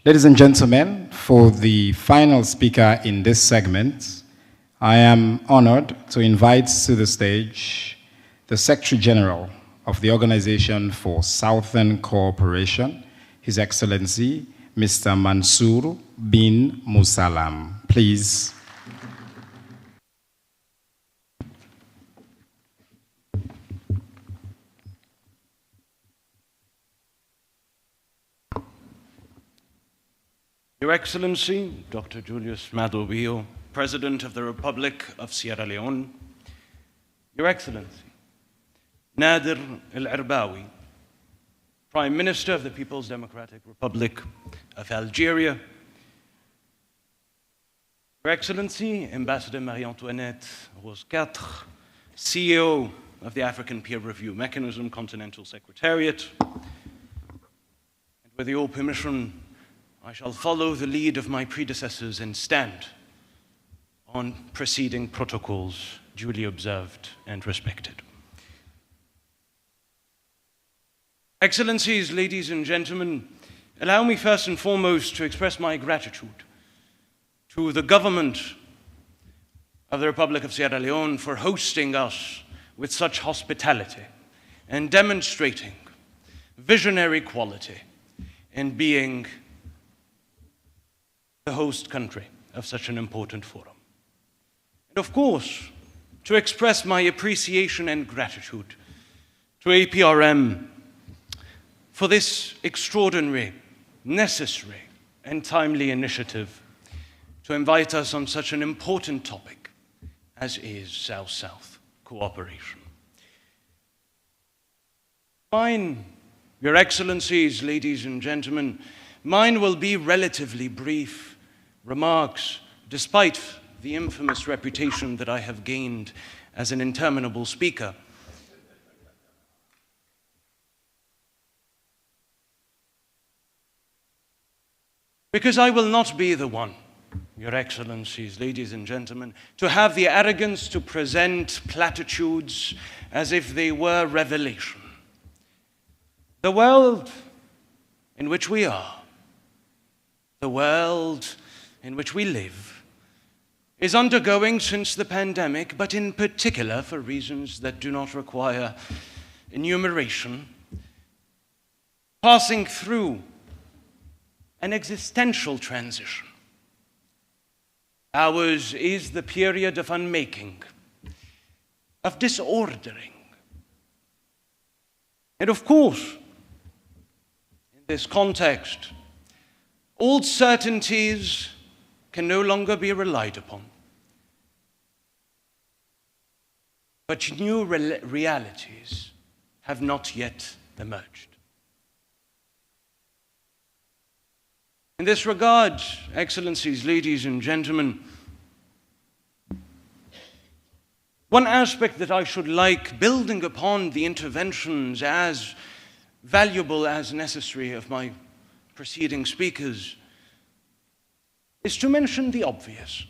Ladies and gentlemen, for the final speaker in this segment, I am honored to invite to the stage the Secretary General of the Organization for Southern Cooperation, His Excellency, Mr. Manssour Bin Mussallam. Please. Your Excellency, Dr. Julius Maada, President of the Republic of Sierra Leone, Your Excellency, Nader El-Erbawi, Prime Minister of the People's Democratic Republic of Algeria, Your Excellency, Ambassador Marie-Antoinette Rose-Quatre, CEO of the African Peer Review Mechanism, Continental Secretariat, and with your permission, I shall follow the lead of my predecessors and stand on preceding protocols duly observed and respected. Excellencies, ladies and gentlemen, allow me first and foremost to express my gratitude to the government of the Republic of Sierra Leone for hosting us with such hospitality and demonstrating visionary quality in being the host country of such an important forum. And of course, to express my appreciation and gratitude to APRM for this extraordinary, necessary, and timely initiative to invite us on such an important topic as is South-South cooperation. Mine, Your Excellencies, ladies and gentlemen, mine will be relatively brief remarks, despite the infamous reputation that I have gained as an interminable speaker. Because I will not be the one, Your Excellencies, ladies and gentlemen, to have the arrogance to present platitudes as if they were revelation. The world in which we are, the world in which we live, is undergoing since the pandemic, but in particular for reasons that do not require enumeration, passing through an existential transition. Ours is the period of unmaking, of disordering. And of course, in this context, old certainties can no longer be relied upon. But new realities have not yet emerged. In this regard, Excellencies, ladies and gentlemen, one aspect that I should like, building upon the interventions as valuable as necessary of my preceding speakers, is to mention the obvious.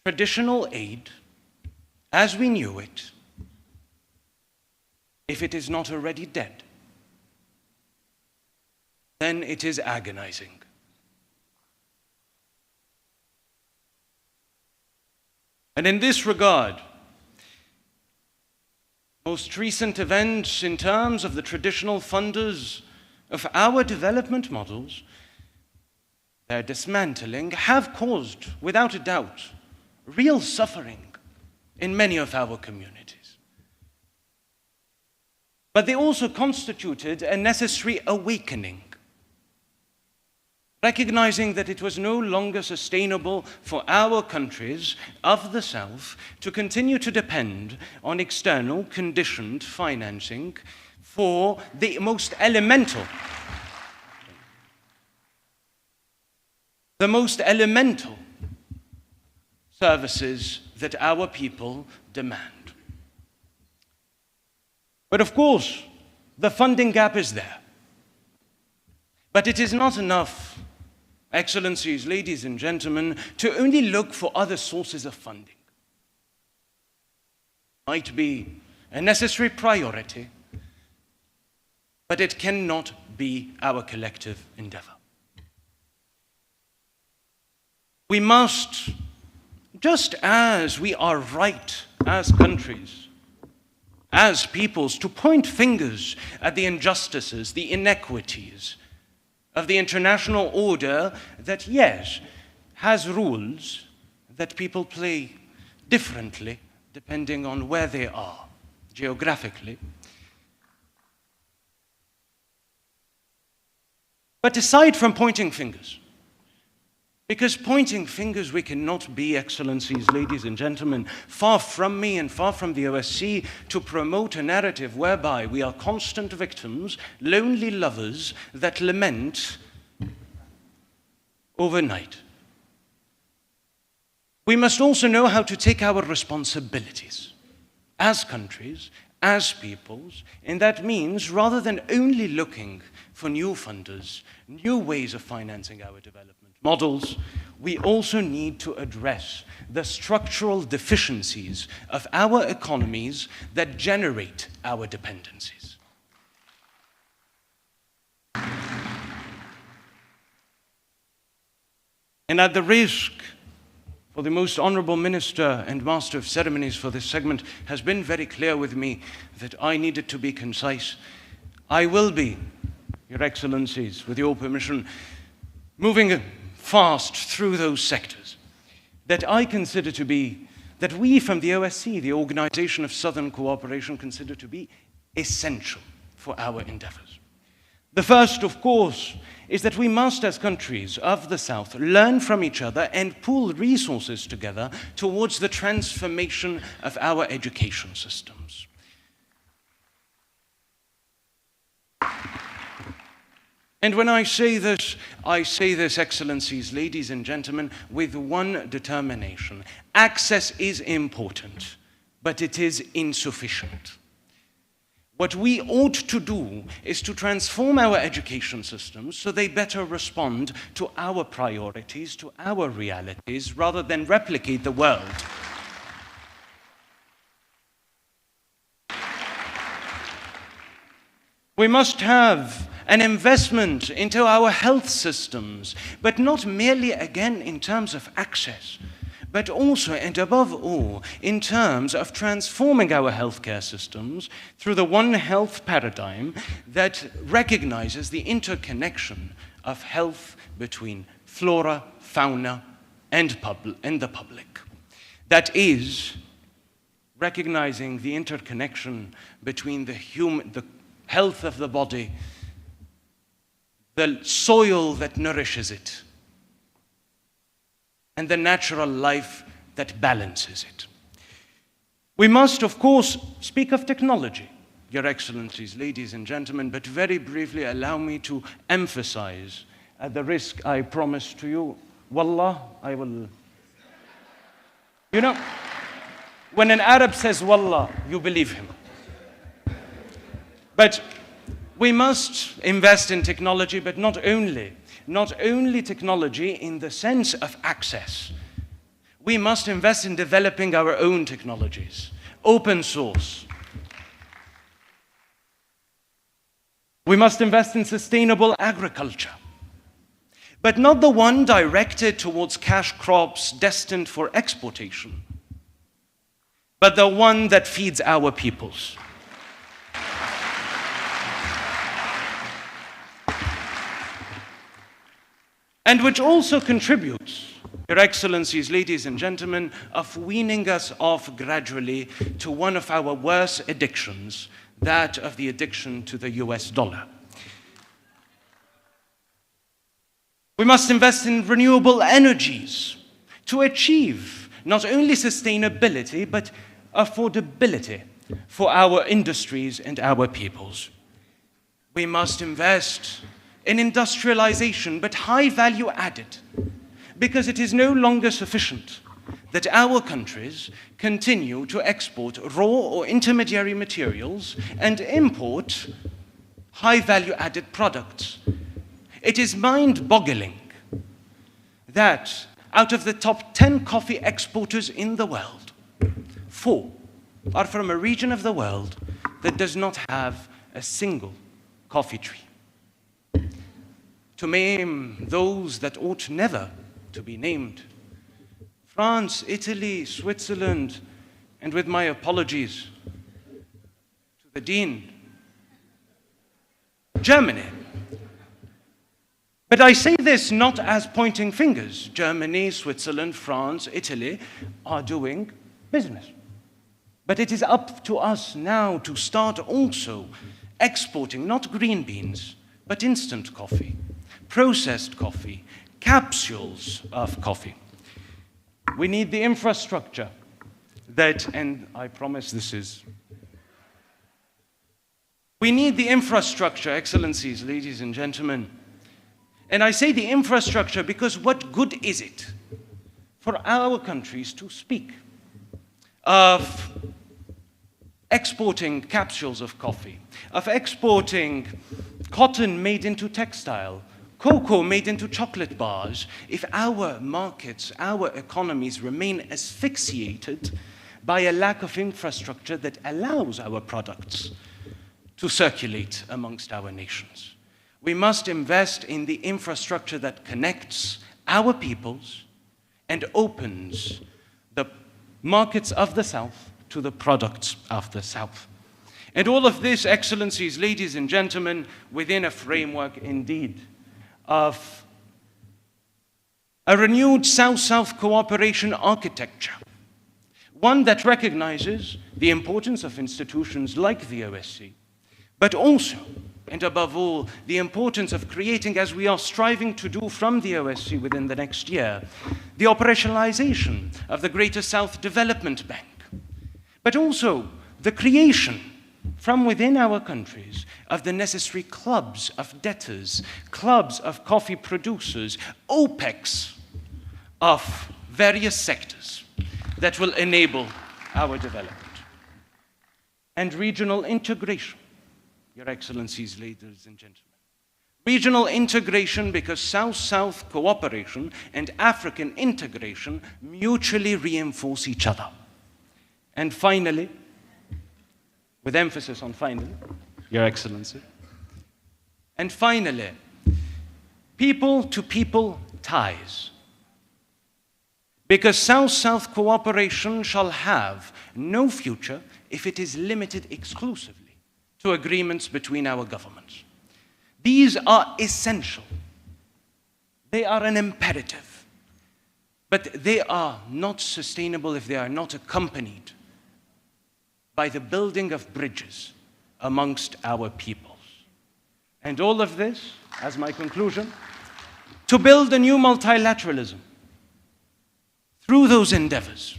Traditional aid, as we knew it, if it is not already dead, then it is agonizing. And in this regard, most recent events in terms of the traditional funders of our development models, their dismantling, have caused, without a doubt, real suffering in many of our communities. But they also constituted a necessary awakening, recognizing that it was no longer sustainable for our countries of the South to continue to depend on external conditioned financing for the most elemental services that our people demand. But of course, the funding gap is there. But it is not enough, Excellencies, ladies and gentlemen, to only look for other sources of funding. Might be a necessary priority, but it cannot be our collective endeavor. We must, just as we are right as countries, as peoples, to point fingers at the injustices, the inequities of the international order that, yes, has rules that people play differently depending on where they are geographically. But aside from pointing fingers, because pointing fingers we cannot be, Excellencies, ladies and gentlemen, far from me and far from the OSCE to promote a narrative whereby we are constant victims, lonely lovers that lament overnight. We must also know how to take our responsibilities as countries, as peoples, and that means rather than only looking for new funders, new ways of financing our development models, we also need to address the structural deficiencies of our economies that generate our dependencies. And at the risk, for the most honorable minister and master of ceremonies for this segment has been very clear with me that I needed to be concise, I will be, Your Excellencies, with your permission, moving fast through those sectors that I consider to be, that we from the OSCE, the Organization of Southern Cooperation, consider to be essential for our endeavors. The first, of course, is that we must, as countries of the South, learn from each other and pool resources together towards the transformation of our education systems. And when I say this, Excellencies, ladies and gentlemen, with one determination. Access is important, but it is insufficient. What we ought to do is to transform our education systems so they better respond to our priorities, to our realities, rather than replicate the world. We must have an investment into our health systems, but not merely, again, in terms of access, but also and above all in terms of transforming our healthcare systems through the One Health paradigm that recognizes the interconnection of health between flora, fauna, and the public. That is, recognizing the interconnection between the health of the body, the soil that nourishes it, and the natural life that balances it. We must, of course, speak of technology, Your Excellencies, ladies and gentlemen, but very briefly allow me to emphasize, at the risk I promise to you, Wallah, I will. You know, when an Arab says Wallah, you believe him. But we must invest in technology, but not only technology in the sense of access. We must invest in developing our own technologies, open source. We must invest in sustainable agriculture, but not the one directed towards cash crops destined for exportation, but the one that feeds our peoples. And which also contributes, Your Excellencies, ladies and gentlemen, of weaning us off gradually to one of our worst addictions, that of the addiction to the US dollar. We must invest in renewable energies to achieve not only sustainability, but affordability for our industries and our peoples. We must invest in industrialization, but high value added, because it is no longer sufficient that our countries continue to export raw or intermediary materials and import high value added products. It is mind-boggling that out of the top 10 coffee exporters in the world, 4 are from a region of the world that does not have a single coffee tree. To name those that ought never to be named. France, Italy, Switzerland, and with my apologies to the Dean, Germany. But I say this not as pointing fingers. Germany, Switzerland, France, Italy are doing business. But it is up to us now to start also exporting not green beans, but instant coffee, processed coffee, capsules of coffee. We need the infrastructure that, and I promise this is, we need the infrastructure, Excellencies, ladies and gentlemen. And I say the infrastructure because what good is it for our countries to speak of exporting capsules of coffee, of exporting cotton made into textile, cocoa made into chocolate bars, if our markets, our economies remain asphyxiated by a lack of infrastructure that allows our products to circulate amongst our nations. We must invest in the infrastructure that connects our peoples and opens the markets of the South to the products of the South. And all of this, Excellencies, ladies and gentlemen, within a framework indeed of a renewed South-South cooperation architecture, one that recognizes the importance of institutions like the OSCE, but also, and above all, the importance of creating, as we are striving to do from the OSCE within the next year, the operationalization of the Greater South Development Bank, but also the creation from within our countries of the necessary clubs of debtors, clubs of coffee producers, OPECs of various sectors that will enable our development. And regional integration, Your Excellencies, ladies and gentlemen. Regional integration because South-South cooperation and African integration mutually reinforce each other. And finally, with emphasis on finally, Your Excellency, and finally, people-to-people ties. Because South-South cooperation shall have no future if it is limited exclusively to agreements between our governments. These are essential. They are an imperative. But they are not sustainable if they are not accompanied by the building of bridges amongst our peoples. And all of this, as my conclusion, to build a new multilateralism through those endeavors.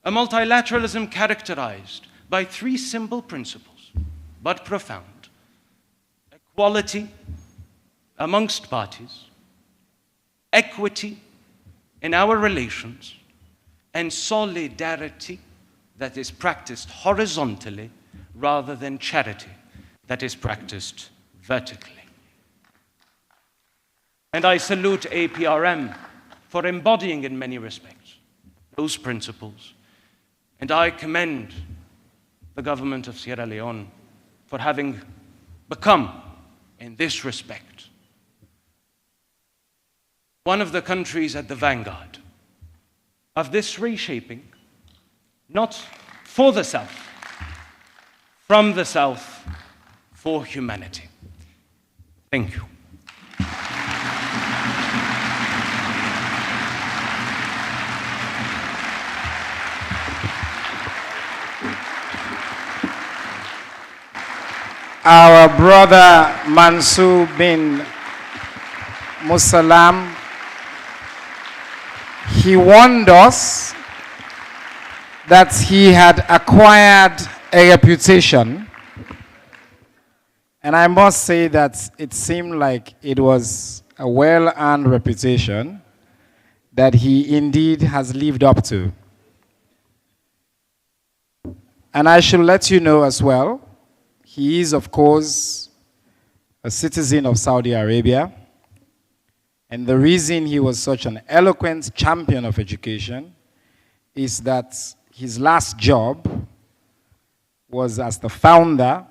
A multilateralism characterized by three simple principles, but profound. Equality amongst parties, equity in our relations, and solidarity that is practiced horizontally rather than charity that is practiced vertically. And I salute APRM for embodying in many respects those principles. And I commend the government of Sierra Leone for having become, in this respect, one of the countries at the vanguard of this reshaping, not for the South, from the South, for humanity. Thank you. Our brother Manssour Bin Mussallam, he warned us that he had acquired a reputation, and I must say that it seemed like it was a well-earned reputation that he indeed has lived up to. And I should let you know as well, he is, of course, a citizen of Saudi Arabia. And the reason he was such an eloquent champion of education is that his last job was as the founder